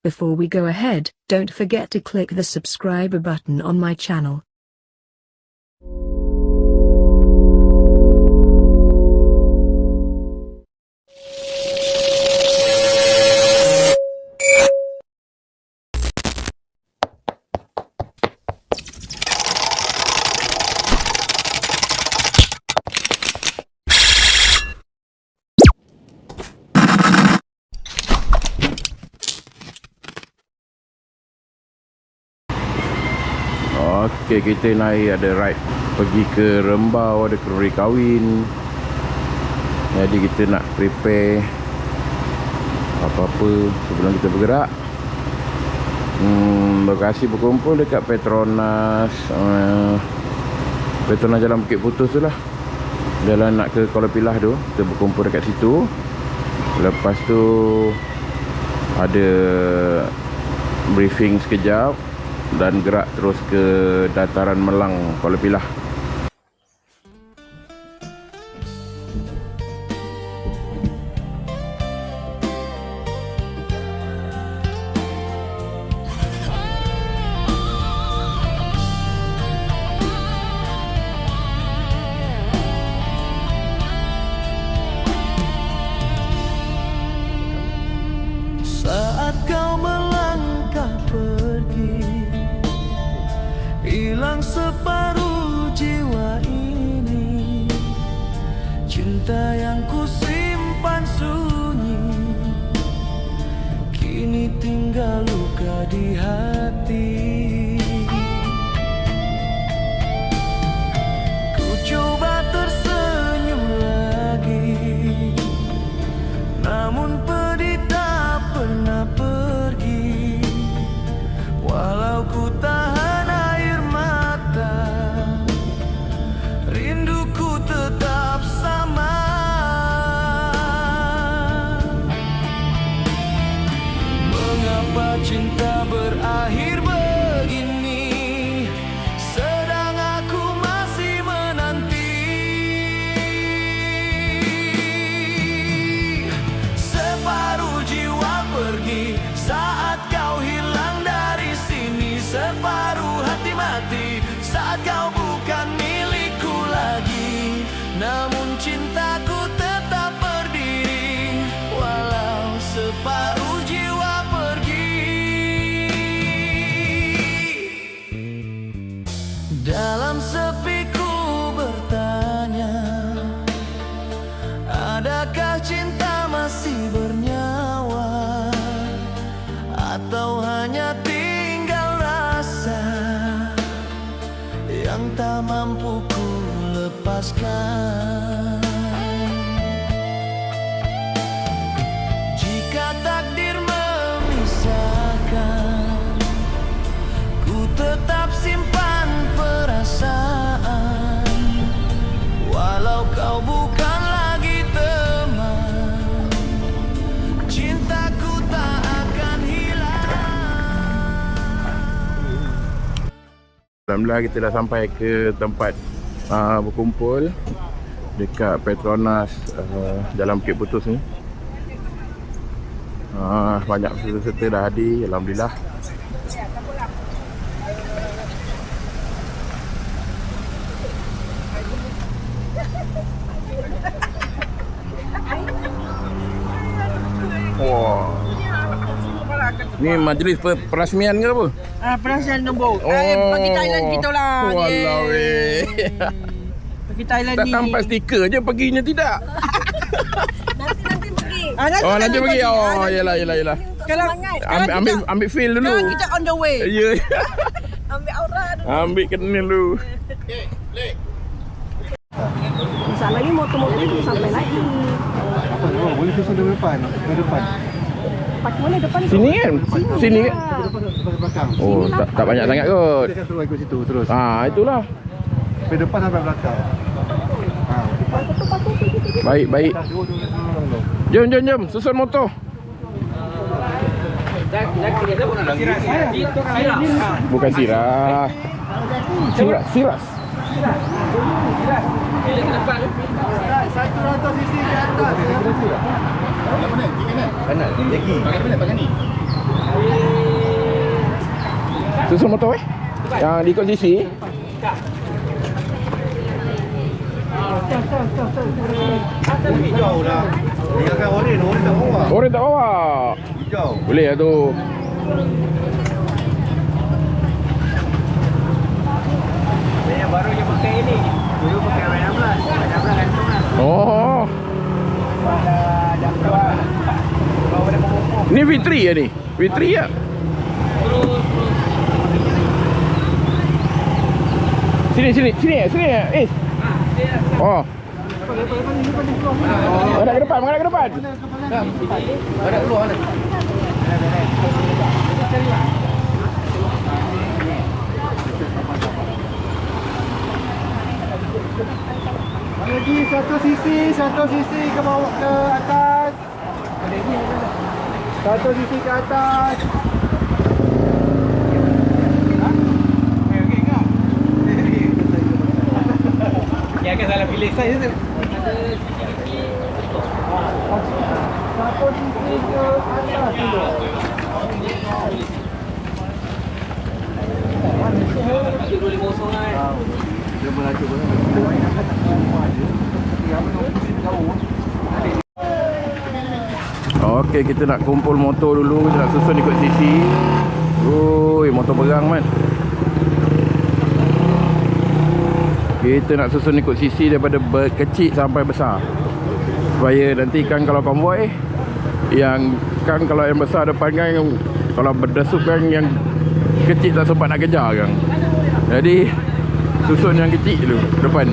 Before we go ahead, don't forget to click the subscribe button on my channel. Okey, kita naik ada ride pergi ke Rembau, ada kenduri kahwin. Jadi kita nak prepare apa-apa sebelum kita bergerak. Lokasi berkumpul dekat Petronas Petronas Jalan Bukit Putus tu lah. Jalan nak ke Kuala Pilah tu, kita berkumpul dekat situ. Lepas tu ada briefing sekejap dan gerak terus ke dataran Melang, Kuala Pilah. Saat kau melangkah pergi, hilang separuh jiwa ini. Cinta yang ku simpan sunyi, kini tinggal luka di hati. Ku coba tersenyum lagi, namun pedih tak pernah pergi. Walau ku tahan air mata, rinduku tetap sama. Mengapa cinta berakhir begini, sedang aku masih menanti. Separuh jiwa pergi saat kau hilang dari sini. Separuh hati mati saat kau bukan milikku lagi. Namun cintaku tetap berdiri, walau separuh jiwa pergi. Dalam sepiku bertanya, adakah cinta masih bernyawa, atau hanya tinggal rasa yang tak mampu ku lepaskan. Jika takdir memisahkan, ku tetap simpan perasaan. Walau kau bukan lagi teman, cintaku tak akan hilang. Alhamdulillah kita dah sampai ke tempat berkumpul dekat Petronas Jalan Bukit Putus ni. Banyak peserta dah hadir, alhamdulillah. Wah. Ni majlis perasmian ke apa? Perasaan nombor. Bagi Thailand kita lah. Walau weh. Bagi Thailand Tak ni. tampak stiker je, perginya tidak. Nanti pergi. Nanti pergi. Yelah. Kalau Ambil feel dulu. sekarang kita on the way. Ya. Ambil aura dulu. Ambil kenal dulu. Masalah lagi motor-motor itu sampai lagi. Oh, boleh terus ke depan. Ke depan. Pakai mana depan? Sini kan? Sini kan? Ke belakang. Oh, tak banyak sangat kot. Dia akan terus ikut situ terus. Itulah. Ke depan sampai belakang. Baik. Jom. Susun motor. Bukan sirah. Siras. Satu rotor sisi di atas. Kanan. Lagi. Pakai ni. Susun motor yang diikut sisi. Hijau dah. Dia kan oren tak bawa. Orang tak bawa. Hijau. Boleh lah tu. Yang baru je pakai ini. Dulu pakai warna 16. Warna 16 gantung lah. Oh. Pada jam 2. Bawa pada pokok. Ni V3 ya ni? V3 ya? Sini ya. Oh. Ada ke depan, ada ke depan. Ada keluar mana? Lagi satu sisi ke bawah ke atas. Satu sisi ke atas. Ya kan salah pilih saya tu. Satu sisi ke atas dulu. Dulu 50 kan. Dia melaju benar. Okey, kita nak kumpul motor dulu. Kita nak susun ikut sisi. Ui, motor perang man. Kita nak susun ikut sisi daripada kecil sampai besar. Supaya nanti kan kalau konvoi, yang kan kalau yang besar depan kan, kalau berdesuk kan yang kecil tak sempat nak kejar kan. Jadi susun yang kecil dulu depan.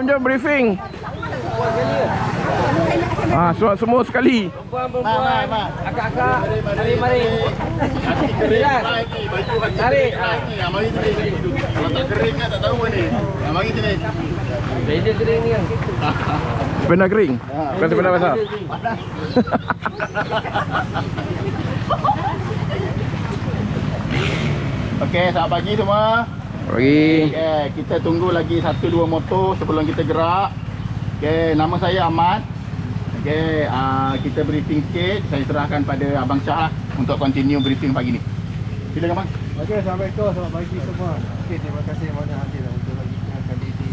Jom briefing. Semua sekali. Perempuan. Akak-akak. Mari. Tarik. Kalau tak kering kan tak tahu ni. Mari sini. Beza kering ni kan. Sepeda kering. Bukan sepeda basah. Okey, selamat pagi semua. Pagi. Okay, kita tunggu lagi 1-2 motor sebelum kita gerak. Okay, nama saya Ahmad. Okay, kita briefing sikit. Saya serahkan pada Abang Syah lah untuk continue briefing pagi ni. Silakan Abang. Okey, Assalamualaikum, selamat pagi semua. Okey, terima kasih banyak hadir untuk lagi kali di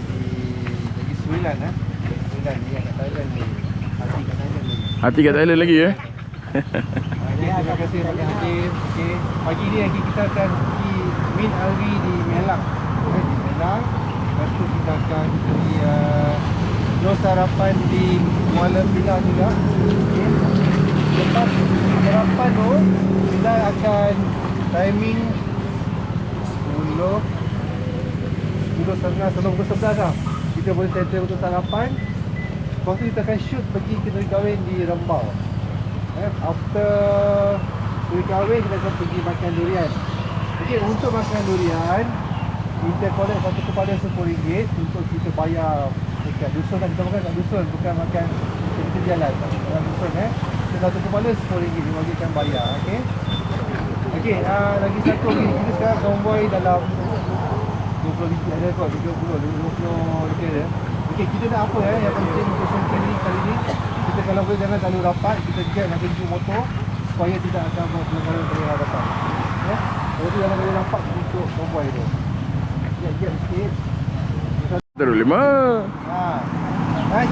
lagi 9 9 ni kat Thailand ni. Hati kat Thailand ni. Hati kat Thailand lagi ya. Terima kasih banyak hadir. Okey, pagi ni lagi kita akan pergi Min Alwi di Melang. Di Melang. Lepas tu kita akan pergi Los Sarapan di Kuala Pilah juga. Okey. Lepas sarapan tu kita akan timing 10.30 sebelum pukul 11 lah. Kita boleh settle untuk sarapan. Lepas tu kita akan shoot pergi kedai kahwin di Rembau. After kedai kahwin kita akan pergi makan durian. Okey, untuk makan durian kita collect satu kepala RM10 untuk kita bayar dekat dusun lah. Kita makan kat dusun, bukan makan kita jalan dalam dusun So, satu kepala RM10 dia bagikan bayar. Okey. Okey, lagi satu kita sekarang konvoi dalam 20 lebih ada kot, 20 lebih ada. Okey, kita nak apa yang penting untuk songkeng ni kali ni, kita kalau boleh jangan terlalu rapat, kita get nak tunjuk motor supaya tidak akan buat pelanggaran dari hadapan. Kalau tu jangan terlalu rapat untuk konvoi tu. Get sikit. Terus 5.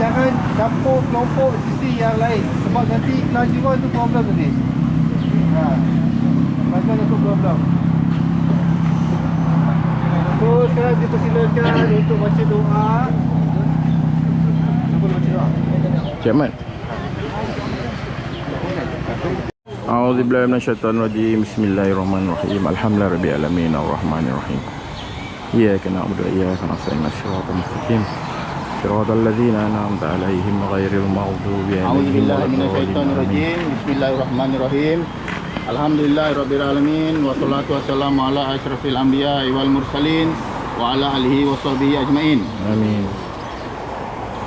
Jangan campur kelompok sisi yang lain sebab nanti kelajuan tu problem nanti. Kelajuan tu problem. So sekarang dipersilakan untuk baca doa. Cuba baca doa. Cik Ahmad. A'udzubillahi minasyaitonir rajim. Bismillahirrahmanirrahim. Alhamdulillahirabbil alamin arrahmanirrahim. إياك نعبد وإياك نستعين الصراط المستقيم صراط الذين أنعمت عليهم غير المغضوب عليهم ولا A'udzubillahi الضالين minasyaitonirrajim. Bismillahirrahmanirrahim. Alhamdulillahirabbil wassalatu wassalamu ala asyrafil anbiya'i wal mursalin wa ala alihi washabihi ajmain. Amin.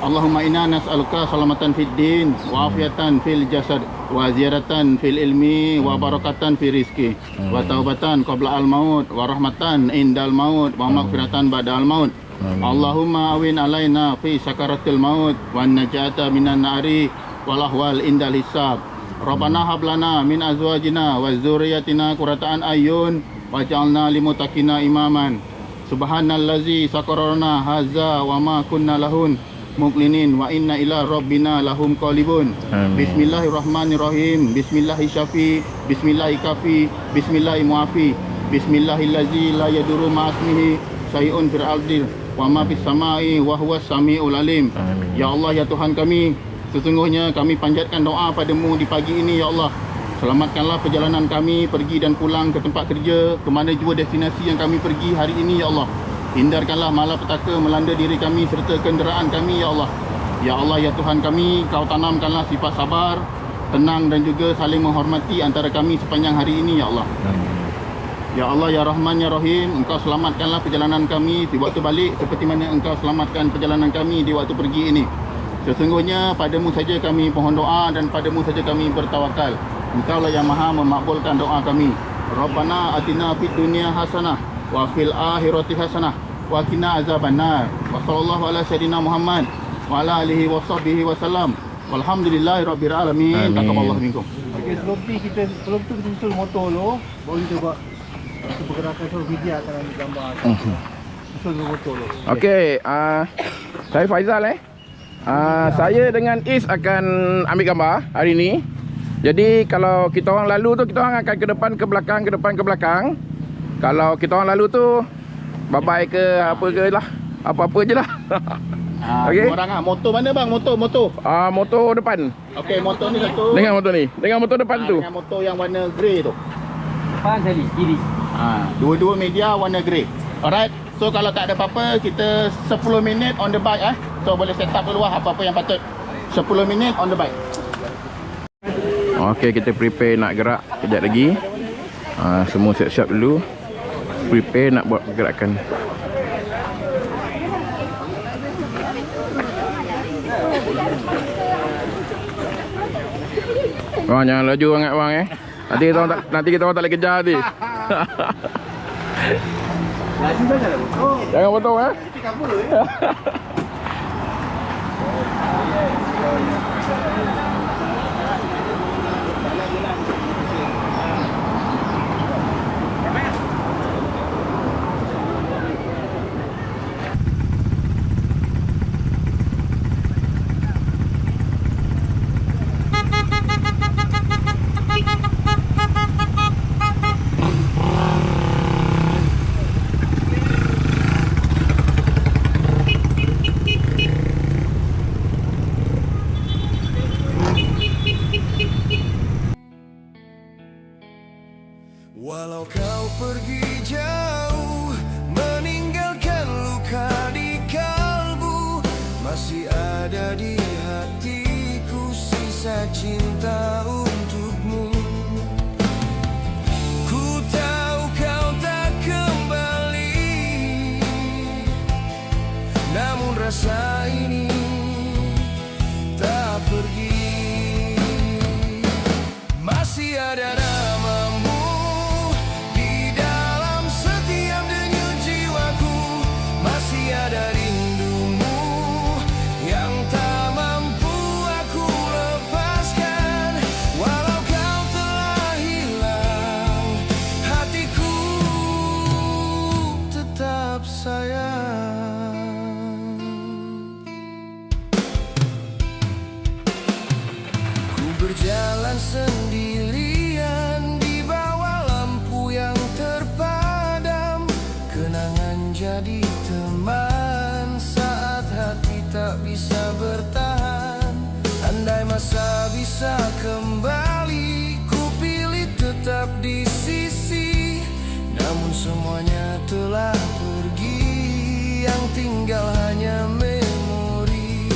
Allahumma inna nas'aluka salamatan fid din wa afiatan fil jasad wa ziyaratan fil ilmi wa barakatan fil rizki wa taubatan qabla al maut wa rahmatan indal maut wa maghfiratan ba'da al maut. Allahumma awin alaina fi sakaratil maut wa najata minan nari wal ahwal indal hisab. Rabbana hab lana min azwajina wa dzurriyyatina qurrata a'yun waj'alna lil muttaqina imaman. Subhanallazi sakarana hadza wa ma kunna lahun muqlinin wa inna ila rabbina lahum qalibun. Bismillahirrahmanirrahim. Bismillahi syafi, bismillahi kafi, bismillahi muafi, bismillahillazi la yadurru ma'asmihi syai'un fil ardi wa ma fis samai wa huwas samiul alim. Amin. Ya Allah, ya Tuhan kami, sesungguhnya kami panjatkan doa padamu di pagi ini ya Allah. Selamatkanlah perjalanan kami pergi dan pulang ke tempat kerja, ke mana jua destinasi yang kami pergi hari ini ya Allah. Hindarkanlah malapetaka melanda diri kami serta kenderaan kami ya Allah. Ya Allah, ya Tuhan kami, kau tanamkanlah sifat sabar, tenang dan juga saling menghormati antara kami sepanjang hari ini ya Allah. Ya Allah, ya Rahman, ya Rahim, engkau selamatkanlah perjalanan kami di waktu balik seperti mana engkau selamatkan perjalanan kami di waktu pergi ini. Sesungguhnya padamu saja kami mohon doa dan padamu saja kami bertawakal. Engkaulah yang maha memakbulkan doa kami. Rabbana atina fid dunya hasanah wa fil akhirati hasanah wa qina azabannar. Wa sallallahu ala sayyidina Muhammad wa ala alihi wa sahbihi wasallam. Walhamdulillahirabbil alamin. Taqabbalallahu minkum. Okey, sebelum tu kita susul motor dulu, baru kita buat pergerakan social media akan ambil gambar. Susul motor dulu. Okey, saya Faizal saya dengan Is akan ambil gambar hari ni. Jadi kalau kita orang lalu tu, kita orang akan ke depan, ke belakang, ke depan, ke belakang. Kalau kita orang lalu tu, bye-bye ke apa ke lah, apa-apa je lah. Okey. Orang motor mana bang? Motor. Motor depan. Okey, motor ni satu. Dengan motor ni, dengan motor depan tu. Dengan motor yang warna grey tu. Depan sekali, kiri. Dua-dua media warna grey. Alright. So kalau tak ada apa-apa, kita 10 minit on the bike So boleh set up dulu apa-apa yang patut. 10 minit on the bike. Okey, kita prepare nak gerak kejap lagi. Semua siap-siap dulu. Prepare nak buat pergerakan. Bang, jangan laju sangat bang Nanti kita orang tak boleh kejar nanti. Jangan potong Walau kau pergi jauh, meninggalkan luka di kalbu, masih ada di hatiku sisa cinta untukmu. Ku tahu kau tak kembali, namun rasa ini tak pergi. Masih ada namamu di dalam setiap denyut jiwaku, masih ada rindumu yang tak mampu aku lepaskan. Walau kau telah hilang, hatiku tetap sayang. Ku berjalan sendirian di bawah lampu yang terpadam, kenangan jadi teman saat hati tak bisa bertahan. Andai masa bisa kembali, ku pilih tetap di sisi, namun semuanya telah pergi. tinggal hanya memori.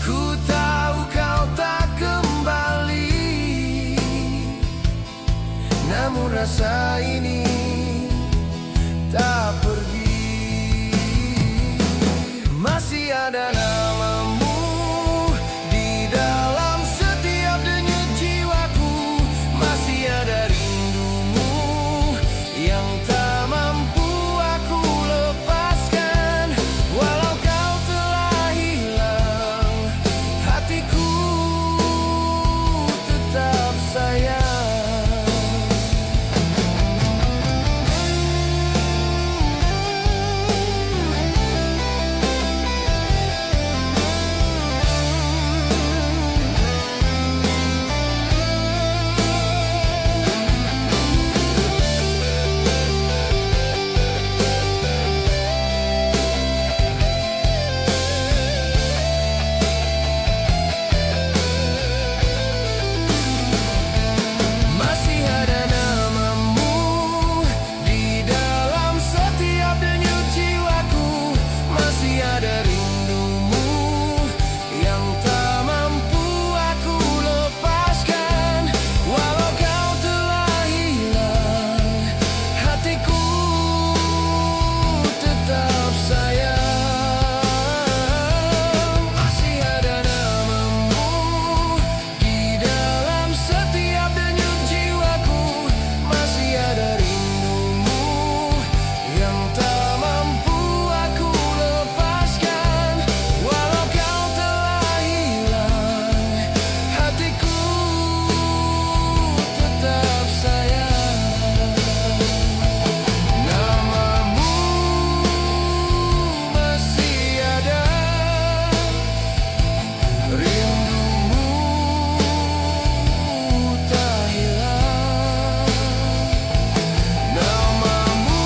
Ku tahu kau tak kembali, namun rasa ini tak pergi. Masih ada namamu di dalam setiap denyut jiwaku. Masih ada rindumu yang tak mampu aku lepaskan. Walau kau telah hilang, hatiku tetap sayang. Masih ada namamu di dalam setiap denyut jiwaku. Masih ada rindumu yang tak mampu aku lepaskan. Walau kau telah hilang, hatiku tetap sayang. Masih ada namamu di dalam setiap denyut jiwaku. Masih ada rindumu yang tak mampu aku lepaskan. Walau kau telah hilang, hatiku tetap sayang. Namamu masih ada, rindumu tak hilang. Namamu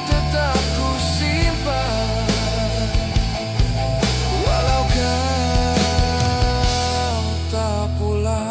tetap ku simpan, walau kau tak pulang.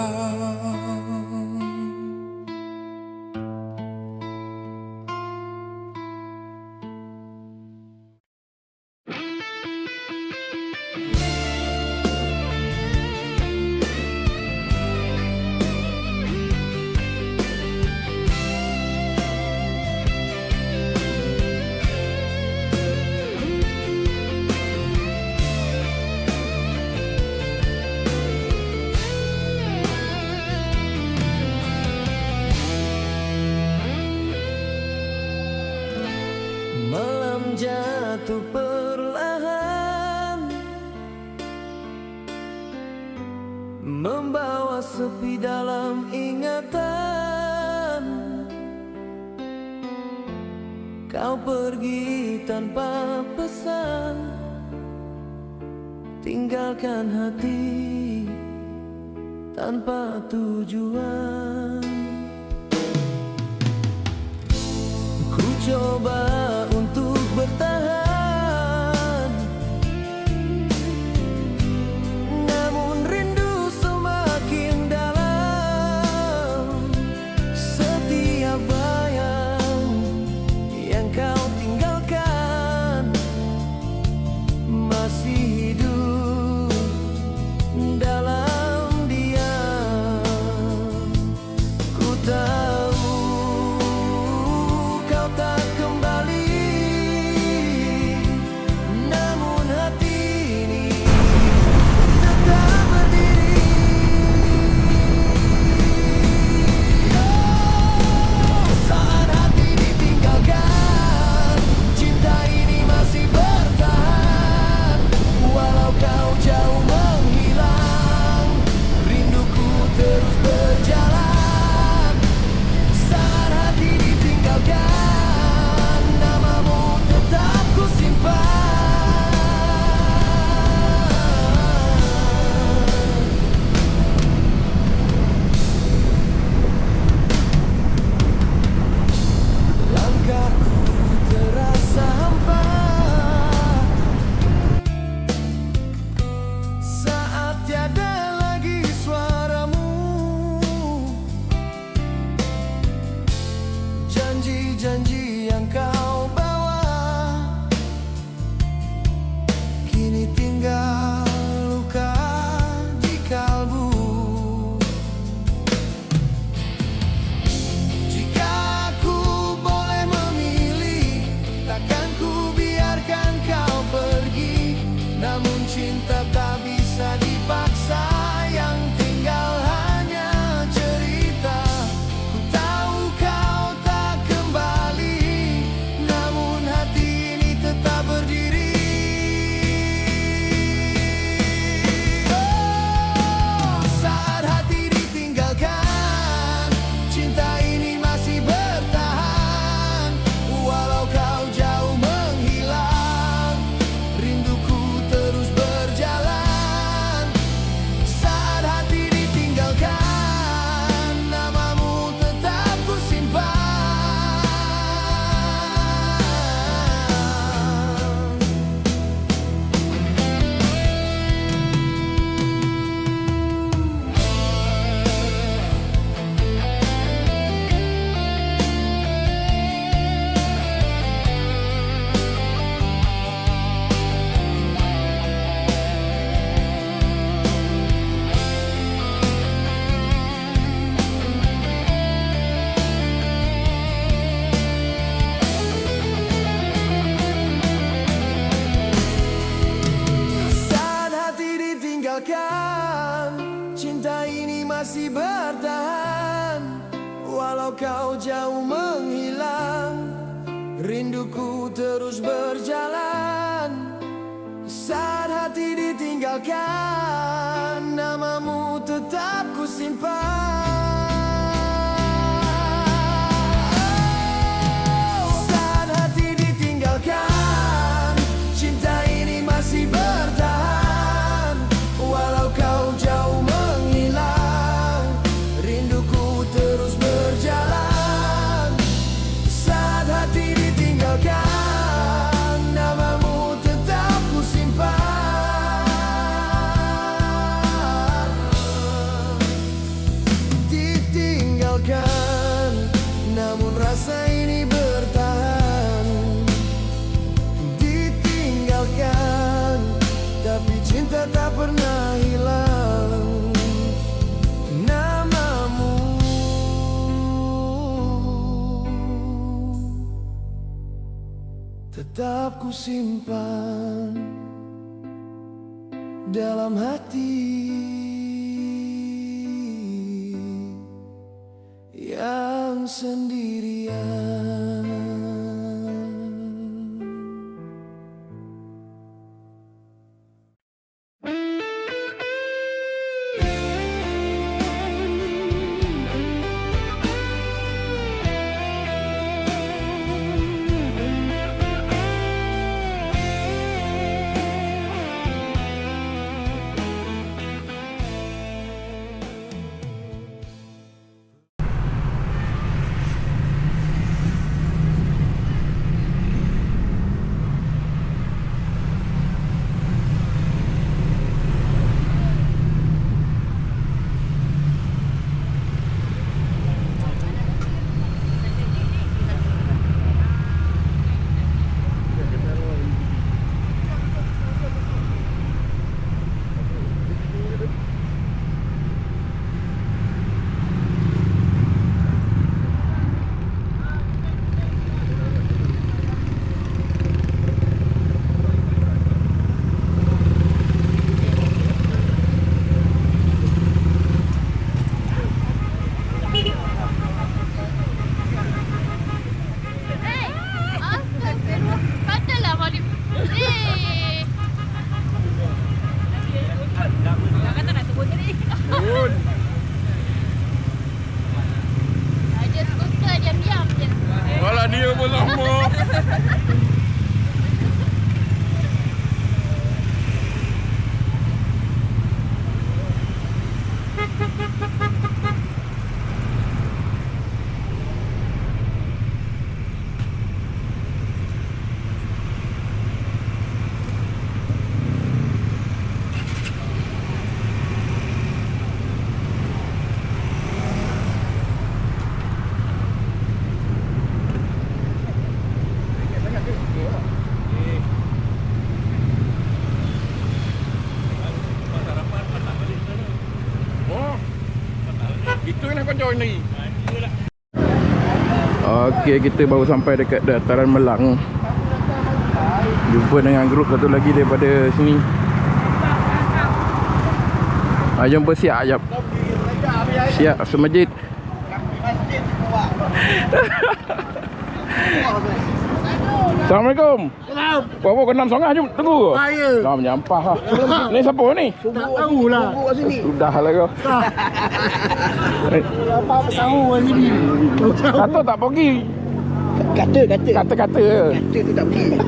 Malam jatuh perlahan, membawa sepi dalam ingatan. Kau pergi tanpa pesan, tinggalkan hati tanpa tujuan. Ku coba untuk bertahan, namun rindu semakin dalam. Setiap bayang yang kau tinggalkan masih hidup dalam diam. Ku tahu kau tak kembali, namun hati ini tetap berdiri. Saat hati ditinggalkan, cinta ini masih bertahan. Walau kau jauh menghilang, rinduku terus berjalan. Saat hati ditinggalkan, namamu tetap ku simpan. Langkahku terasa hampa saat tiada lagi suaramu. Janji-janji yang kau bawa masih bertahan, walau kau jauh menghilang. Rinduku terus berjalan, saat hati ditinggalkan, namamu tetap ku simpan. Saat hati ditinggalkan, cinta ini masih bertahan, walau kau jauh menghilang. Rinduku terus berjalan, saat hati ditinggalkan, namamu tetap ku simpan. Ditinggalkan, namun rasa ini bertahan. Ditinggalkan, tapi cinta tak pernah hilang. Namamu tetap ku simpan dalam hati yang sendirian. Walah dia pun lama. Itu yang nak join lagi. Okey, kita baru sampai dekat dataran Melang. Jumpa dengan grup satu lagi daripada sini. Jumpa siap ajap. Siap semajid. Assalamualaikum. Bawa ke 6 songah jom tunggu. Ya. Dah menyampah lah. Ni siapa ni? Tak tahulah. Sudah lah kau. Apa tahu sini. Kata tak pergi. Kata Kata-kata. tu tak pergi.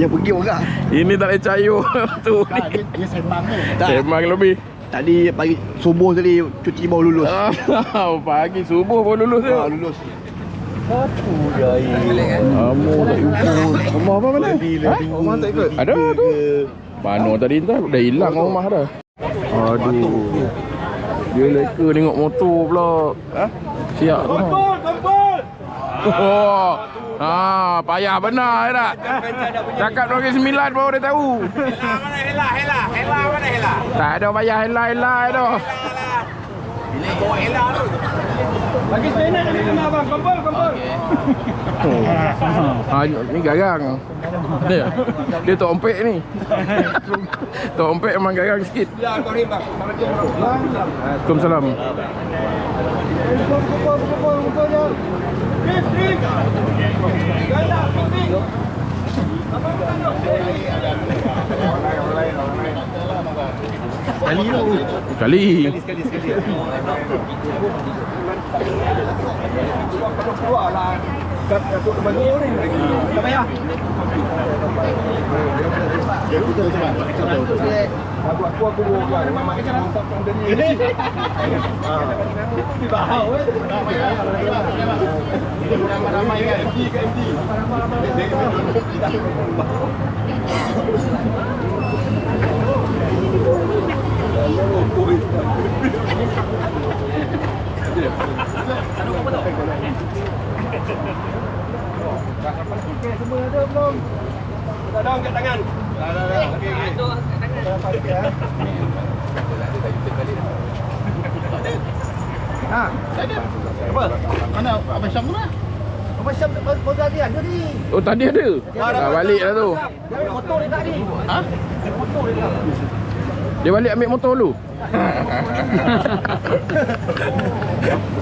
Yang pergi orang. Ini tak boleh cayu tu ni. Dia sembang ni. Memang lebih. Tadi pagi subuh tadi cuci baru lulus. Pagi subuh baru lulus tu. Lulus. Satu je. Kamu tak ikut. Rumah apa mana? Rumah tak ikut. Ada tu. Mana tadi entah dah hilang rumah dah. Aduh. Dia leka tengok motor pula. Siap tu. Oh. Payah benar tak? Cakap 29 baru dia tahu. Mana Hela? Hela mana Hela? Tak ada payah helai tu. Bila bawa Hela tu. Bagi sebenarnya dengan abang. Kumpul. Ni garang. Dia tok ompek ni. Tok ompek memang garang sikit. Ya, Karim bang. Waalaikumsalam. Kumpul je. Sekali. Keluarlah. Datuk Temanggul ni. Tak payah. Aku buat memang macam ini. Di bawah. Ramai kan. Okey, semua ada belum? Dah angkat tangan. Dah. Okey. Ha, Apa? Mana Abang Syam tu lah? Abang Syam baru tadi ada ni. Oh tadi ada. Balik dah tu. Dia ambil motor dia tadi. Ha? Motor dia tak. Dia balik ambil motor dulu.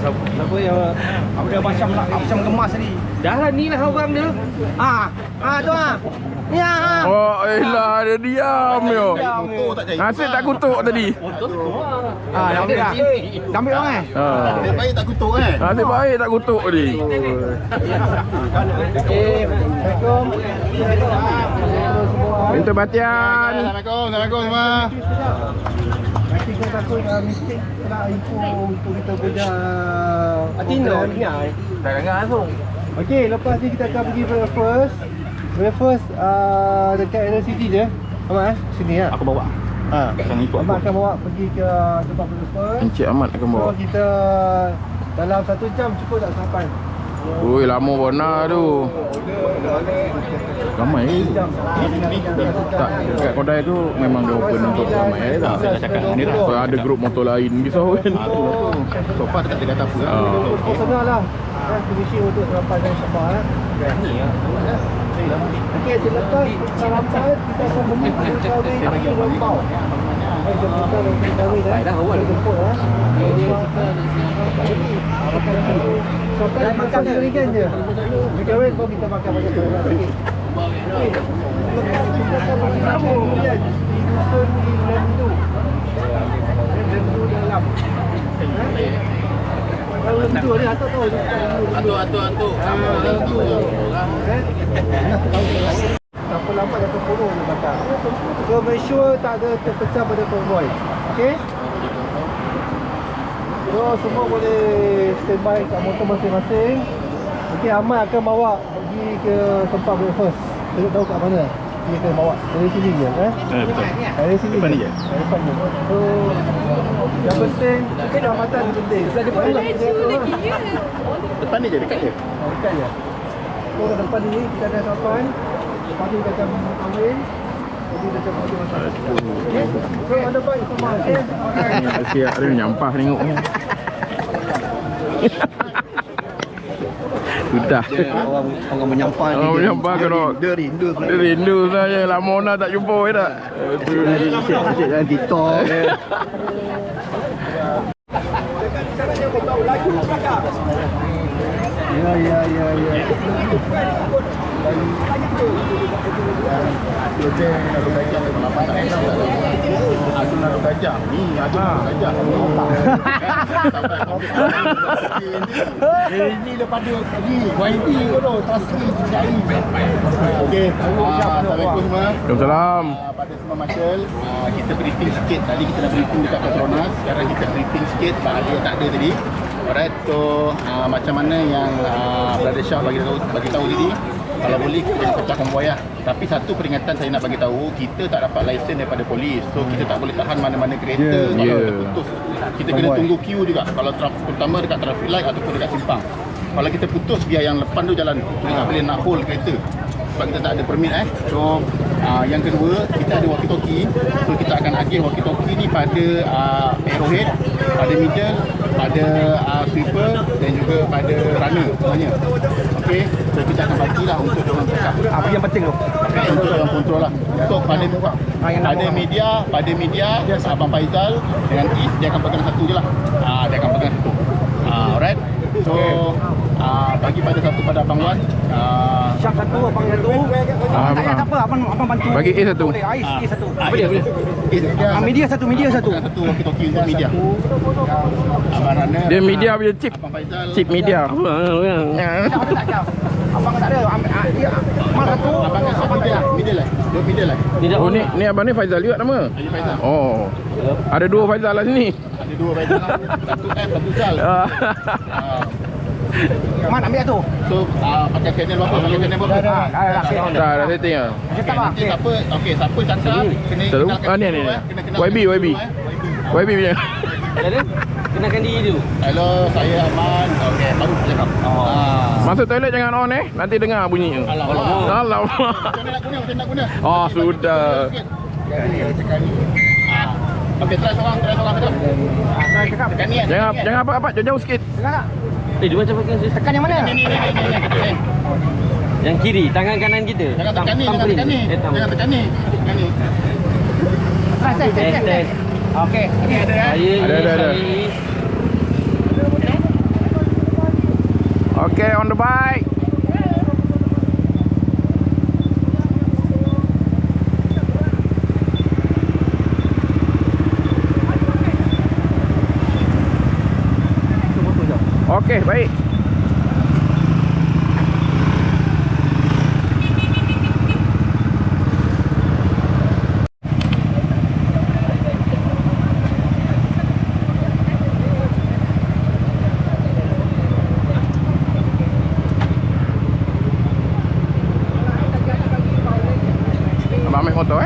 Siapa yang ada macam gemas tadi. Dah lah ni lah orang dia. Tu Ni Oh elah dia diam yo. Motor tak jadi. Nasib tak kutuk tadi. Dah ambil dah. Dah ambil orang Ha. Dia baik tak kutuk kan? Nasib baik tak kutuk tadi. Assalamualaikum. Minta batian. Assalamualaikum semua. Nanti saya takut mistik nak info untuk kita punya Atino ingat. Jangan langsung. Okey, lepas ni kita akan pergi breakfast dekat LCD je. Ahmad sini lah. Aku bawa. Akan ikut Ahmad aku. akan bawa pergi ke tempat breakfast. Encik Ahmad akan bawa. So kita dalam 1 jam cukup tak sampai? Oi lama bona tu. Ramai. Tak dekat kedai tu memang dia open untuk ramai tak. Saya dah cakap dengan dia dah. Kalau ada grup motor lain risau kan. So far dekat dia kata apa lah. Oh senang lah. Finishing untuk sarapan yang sama Okey, selepas sarapan kita akan menuju kahwin di Rempau. Dah awal jemput sampai makan ringan je. Di kahwin baru kita makan banyak sikit. Kita akan pergi Rambut kemudian di dusun di Lendu. Lendu dalam. Lendu ni atuk tahu. Lendu. Siapa lambat jatuh puluh dia bakar. So make sure tak ada terpecah pada konvoi. Okey? So semua boleh standby kat motor masing-masing. Okey, Ahmad akan bawa pergi ke tempat breakfast. Tengok tahu kat mana. Dia akan bawa dari sini je kan? Betul. Dari sini. Depan ni je? Depan ni. So yang penting keselamatan penting. Depan lagi ya. Depan ni je dekat dia. Dekat je. So kat depan ni kita ada sarapan. Lepas tu kita akan kahwin. Jadi kita akan pergi masak. Okey. So ada baik semua. Okey. Ni asyik ada nyampah tengok ni. Sudah. Orang menyampah Orang menyampah kalau dia rindu. dia rindu saya. Lama dah tak jumpa tak. Asyik dalam TikTok. Ya. Aku nak gajah. Ni aku nak gajah. Ini daripada tadi YB tu tu tasri jai. Okey. Assalamualaikum semua. Waalaikumsalam. Pada semua Marshal, kita briefing sikit. Tadi kita dah briefing dekat Petronas. Sekarang kita briefing sikit. Bahaya tak ada tadi. Alright, so macam mana yang Brother Shah bagi tahu tadi, kalau boleh kita pecah konvoi lah. Tapi satu peringatan saya nak bagi tahu, kita tak dapat lesen daripada polis. So kita tak boleh tahan mana-mana kereta kalau terputus. Kita kena tunggu queue juga. Kalau terutama dekat traffic light ataupun dekat simpang. Kalau kita putus, biar yang depan tu jalan. Kita tak boleh nak hold kereta. sebab kita tak ada permit So yang kedua, kita ada walkie talkie. So kita akan agih walkie talkie ni pada arrowhead, pada middle, pada sweeper dan juga pada runner semuanya. Okey, so kita akan bagilah untuk orang cakap Apa yang penting tu? untuk orang kontrol lah. So pada media Abang Faizal dengan Is dia akan pegang satu je lah. Dia akan pegang satu. Alright. So bagi pada satu pada Abang Wan. Syaf satu, abang satu. Tak payah tak apa, abang bantu. Bagi A satu. Boleh, Ais satu. Apa dia? Media satu. Satu walkie talkie untuk media. Abang Runner. Dia media punya chip. Abang Faizal. Chip media. Syaf ada tak Syaf? Abang tak ada. Dia abang satu. Abang kat middle lah. Dia middle lah. Oh ni abang ni Faizal juga nama. Haji Faizal. Oh. Ada dua Faizal lah sini. Ada dua Faizal lah. Satu F, satu Zal. Man ambil tu. So pakai channel berapa? Pakai channel berapa? Dah setting ah. Cakap lah. Nanti siapa cakap kena Selalu kenalkan ni. dulu, kena kenalkan YB. dulu, YB punya. Kenakan diri dulu. Hello, saya Aman. Okey, baru cakap. Masuk toilet jangan on nanti dengar bunyi. Alamak. Macam nak guna. Oh sudah. Okey, try seorang cakap. Tekan ni kan? Jangan apa-apa jauh sikit. Dia macam pakai Tekan yang mana? Ni. yang kiri, tangan kanan kita. Jangan tekan ni, jangan tekan ni. Jangan tekan ni. Tekan ni. Test. Okey, ini ada Ada. Okay, on the bike. Okey, baik. Abang ambil motor